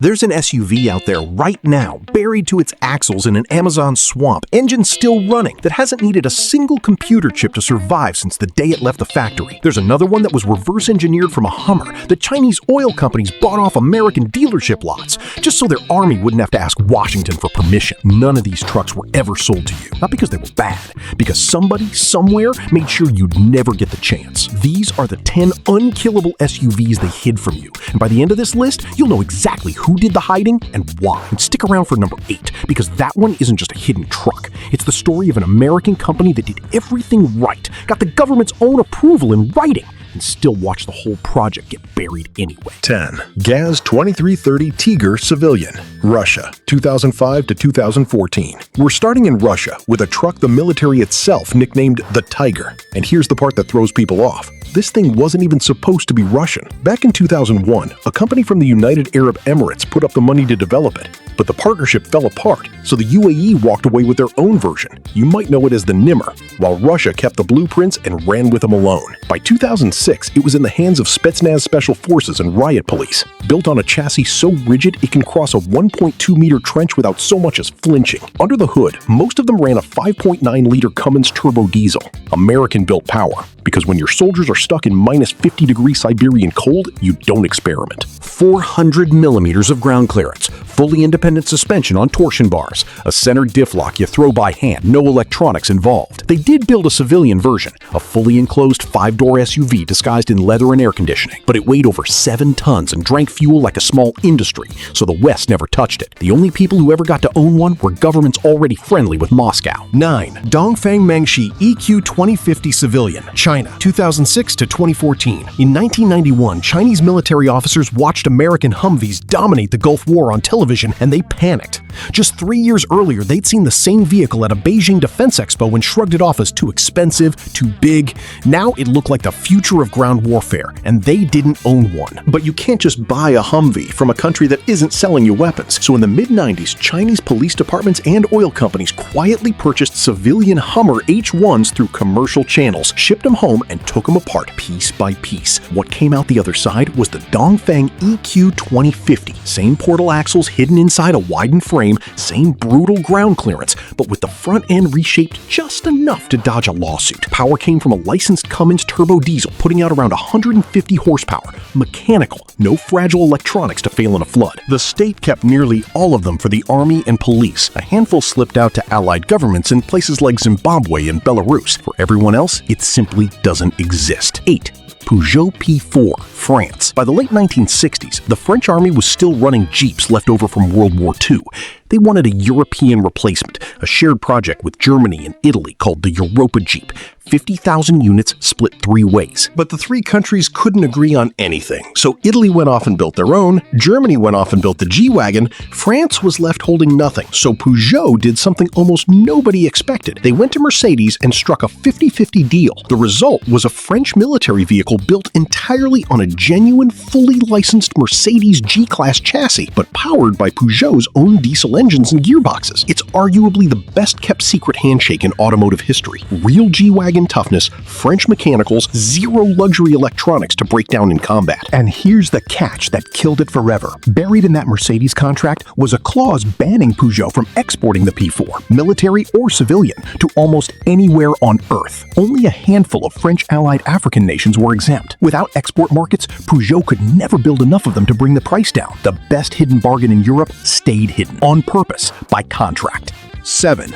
There's an SUV out there right now, buried to its axles in an Amazon swamp, engine still running, that hasn't needed a single computer chip to survive since the day it left the factory. There's another one that was reverse engineered from a Hummer that Chinese oil companies bought off American dealership lots, just so their army wouldn't have to ask Washington for permission. None of these trucks were ever sold to you, not because they were bad, because somebody, somewhere, made sure you'd never get the chance. These are the 10 unkillable SUVs they hid from you, and by the end of this list, you'll know exactly who did the hiding and why. And stick around for number 8, because that one isn't just a hidden truck. It's the story of an American company that did everything right, got the government's own approval in writing, and still watched the whole project get buried anyway. 10. GAZ 2330 Tigr Civilian, Russia, 2005 to 2014. We're starting in Russia with a truck the military itself nicknamed the Tigr. And here's the part that throws people off. This thing wasn't even supposed to be Russian. Back in 2001, a company from the United Arab Emirates put up the money to develop it. But the partnership fell apart, so the UAE walked away with their own version. You might know it as the Nimr, while Russia kept the blueprints and ran with them alone. By 2006, it was in the hands of Spetsnaz Special Forces and riot police. Built on a chassis so rigid it can cross a 1.2-meter trench without so much as flinching. Under the hood, most of them ran a 5.9-liter Cummins turbo diesel. American-built power, because when your soldiers are stuck in minus 50-degree Siberian cold, you don't experiment. 400 millimeters of ground clearance, fully independent suspension on torsion bars, a center diff lock you throw by hand, no electronics involved. They did build a civilian version, a fully enclosed 5-door SUV disguised in leather and air conditioning, but it weighed over 7 tons and drank fuel like a small industry, so the West never touched it. The only people who ever got to own one were governments already friendly with Moscow. 9. Dongfeng Mengshi EQ 2050 Civilian, China, 2006 to 2014. In 1991, Chinese military officers watched American Humvees dominate the Gulf War on television, and they panicked. Just 3 years earlier, they'd seen the same vehicle at a Beijing Defense Expo and shrugged it off as too expensive, too big. Now it looked like the future of ground warfare, and they didn't own one. But you can't just buy a Humvee from a country that isn't selling you weapons. So in the mid-90s, Chinese police departments and oil companies quietly purchased civilian Hummer H1s through commercial channels, shipped them home, and took them apart piece by piece. What came out the other side was the Dongfeng EQ 2050. Same portal axles hidden inside a widened frame, same brutal ground clearance, but with the front end reshaped just enough to dodge a lawsuit. Power came from a licensed Cummins turbo diesel, putting out around 150 horsepower. Mechanical, no fragile electronics to fail in a flood. The state kept nearly all of them for the army and police. A handful slipped out to allied governments in places like Zimbabwe and Belarus. For everyone else, it simply doesn't exist. 8. Peugeot P4, France. By the late 1960s, the French army was still running Jeeps left over from World War II. They wanted a European replacement, a shared project with Germany and Italy called the Europa Jeep. 50,000 units split 3 ways. But the 3 countries couldn't agree on anything, so Italy went off and built their own, Germany went off and built the G-Wagon, France was left holding nothing, so Peugeot did something almost nobody expected. They went to Mercedes and struck a 50-50 deal. The result was a French military vehicle built entirely on a genuine, fully licensed Mercedes G-Class chassis, but powered by Peugeot's own diesel engines and gearboxes. It's arguably the best-kept secret handshake in automotive history. Real G-Wagon toughness, French mechanicals, zero luxury electronics to break down in combat. And here's the catch that killed it forever. Buried in that Mercedes contract was a clause banning Peugeot from exporting the P4, military or civilian, to almost anywhere on Earth. Only a handful of French allied African nations were exempt. Without export markets, Peugeot could never build enough of them to bring the price down. The best hidden bargain in Europe stayed hidden, on purpose, by contract. 7.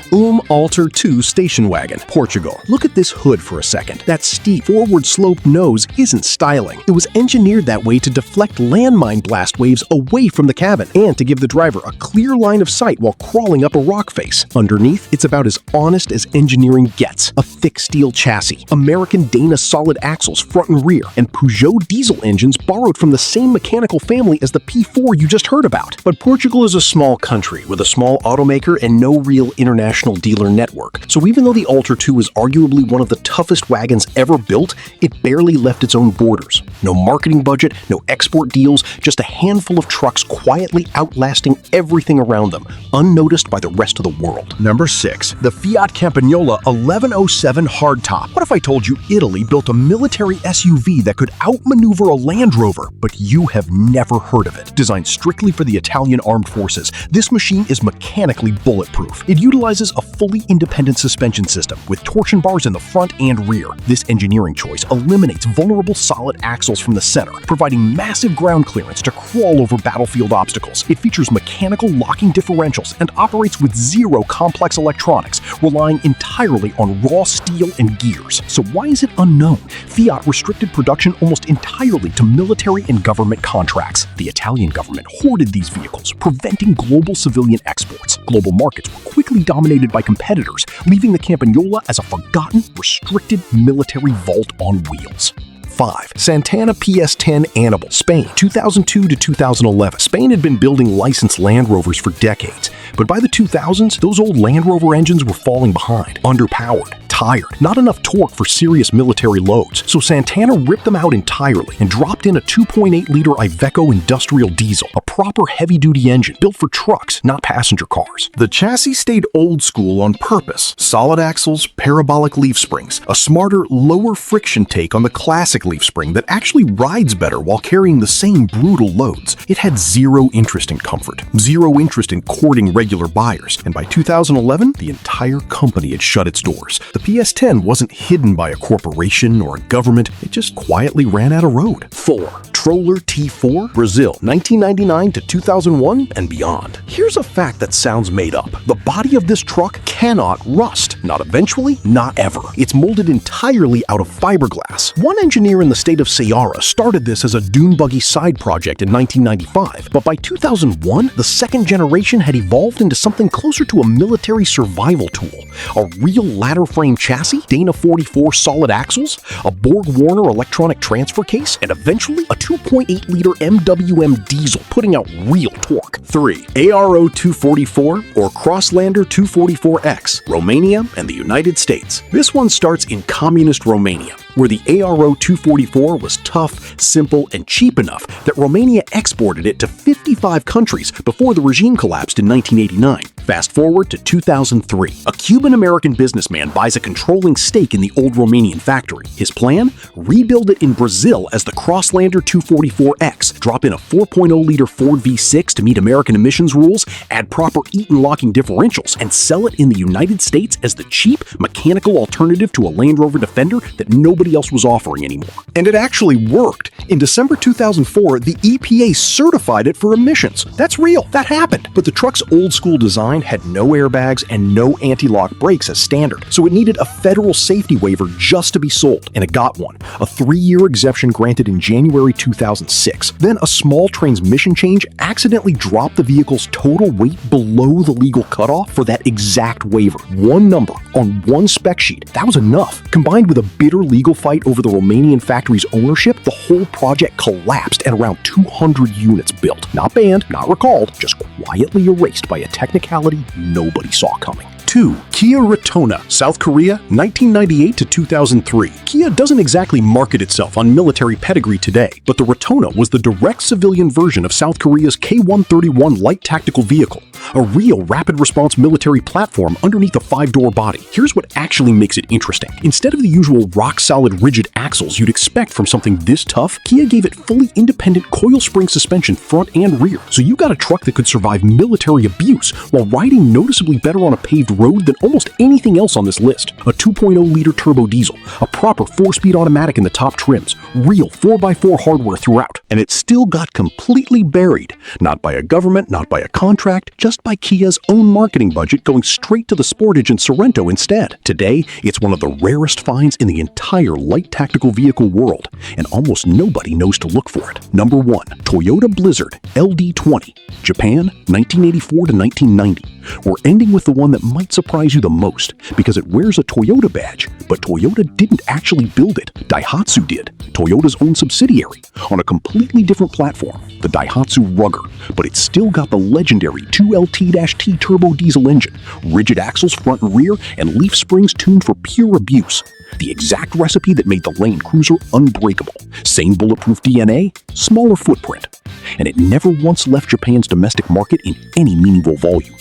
Alter 2 Station Wagon, Portugal. Look at this hood for a second. That steep, forward-sloped nose isn't styling. It was engineered that way to deflect landmine blast waves away from the cabin and to give the driver a clear line of sight while crawling up a rock face. Underneath, it's about as honest as engineering gets. A thick steel chassis, American Dana solid axles front and rear, and Peugeot diesel engines borrowed from the same mechanical family as the P4 you just heard about. But Portugal is a small country with a small automaker and no real real international dealer network. So even though the Alter 2 is arguably one of the toughest wagons ever built, it barely left its own borders. No marketing budget, no export deals, just a handful of trucks quietly outlasting everything around them, unnoticed by the rest of the world. Number 6. The Fiat Campagnola 1107 Hardtop. What if I told you Italy built a military SUV that could outmaneuver a Land Rover, but you have never heard of it? Designed strictly for the Italian armed forces, this machine is mechanically bulletproof. It utilizes a fully independent suspension system with torsion bars in the front and rear. This engineering choice eliminates vulnerable solid axles from the center, providing massive ground clearance to crawl over battlefield obstacles. It features mechanical locking differentials and operates with zero complex electronics, relying entirely on raw steel and gears. So why is it unknown? Fiat restricted production almost entirely to military and government contracts. The Italian government hoarded these vehicles, preventing global civilian exports. Global markets were quickly dominated by competitors, leaving the Campagnola as a forgotten, restricted military vault on wheels. 5. Santana PS10 Animal, Spain, 2002 to 2011. Spain had been building licensed Land Rovers for decades, but by the 2000s, those old Land Rover engines were falling behind, underpowered, tired, not enough torque for serious military loads. So Santana ripped them out entirely and dropped in a 2.8-liter Iveco industrial diesel, a proper heavy-duty engine built for trucks, not passenger cars. The chassis stayed old school on purpose. Solid axles, parabolic leaf springs, a smarter, lower friction take on the classic leaf spring that actually rides better while carrying the same brutal loads. It had zero interest in comfort, zero interest in courting regular buyers, and by 2011, the entire company had shut its doors. The PS10 wasn't hidden by a corporation or a government, it just quietly ran out of road. 4. Troller T4, Brazil, 1999 to 2001 and beyond. Here's a fact that sounds made up. The body of this truck cannot rust. Not eventually, not ever. It's molded entirely out of fiberglass. One engineer in the state of Ceará started this as a dune buggy side project in 1995, but by 2001, the second generation had evolved into something closer to a military survival tool. A real ladder frame chassis, Dana 44 solid axles, a Borg-Warner electronic transfer case, and eventually a 2.8-liter MWM diesel putting out real torque. 3. ARO 244 or CrossLander 244X, Romania and the United States. This one starts in communist Romania, where the ARO 244 was tough, simple, and cheap enough that Romania exported it to 55 countries before the regime collapsed in 1989. Fast forward to 2003. A Cuban-American businessman buys a controlling stake in the old Romanian factory. His plan? Rebuild it in Brazil as the CrossLander 244X, drop in a 4.0-liter Ford V6 to meet American emissions rules, add proper Eaton locking differentials, and sell it in the United States as the cheap, mechanical alternative to a Land Rover Defender that nobody else was offering anymore. And it actually worked. In December 2004, the EPA certified it for emissions. That's real. That happened. But the truck's old-school design had no airbags and no anti-lock brakes as standard, so it needed a federal safety waiver just to be sold, and it got one. A 3-year exemption granted in January 2006. Then a small transmission change accidentally dropped the vehicle's total weight below the legal cutoff for that exact waiver. One number on one spec sheet. That was enough. Combined with a bitter legal fight over the Romanian factory's ownership, the whole project collapsed and around 200 units built. Not banned, not recalled, just quietly erased by a technicality nobody saw coming. 2. Kia Retona, South Korea, 1998 to 2003. Kia doesn't exactly market itself on military pedigree today, but the Retona was the direct civilian version of South Korea's K-131 light tactical vehicle, a real rapid response military platform underneath a 5-door body. Here's what actually makes it interesting. Instead of the usual rock-solid rigid axles you'd expect from something this tough, Kia gave it fully independent coil spring suspension front and rear, so you got a truck that could survive military abuse while riding noticeably better on a paved road than almost anything else on this list. A 2.0-liter turbo diesel, a proper 4-speed automatic in the top trims, real 4x4 hardware throughout, and it still got completely buried. Not by a government, not by a contract, just by Kia's own marketing budget going straight to the Sportage and Sorento instead. Today, it's one of the rarest finds in the entire light tactical vehicle world, and almost nobody knows to look for it. Number 1. Toyota Blizzard LD20, Japan, 1984 to 1990. We're ending with the one that might might surprise you the most because it wears a Toyota badge, but Toyota didn't actually build it. Daihatsu did, Toyota's own subsidiary, on a completely different platform, the Daihatsu Rugger, but it's still got the legendary 2LT-T turbo diesel engine, rigid axles front and rear, and leaf springs tuned for pure abuse. The exact recipe that made the Lane Cruiser unbreakable. Same bulletproof DNA, smaller footprint. And it never once left Japan's domestic market in any meaningful volume.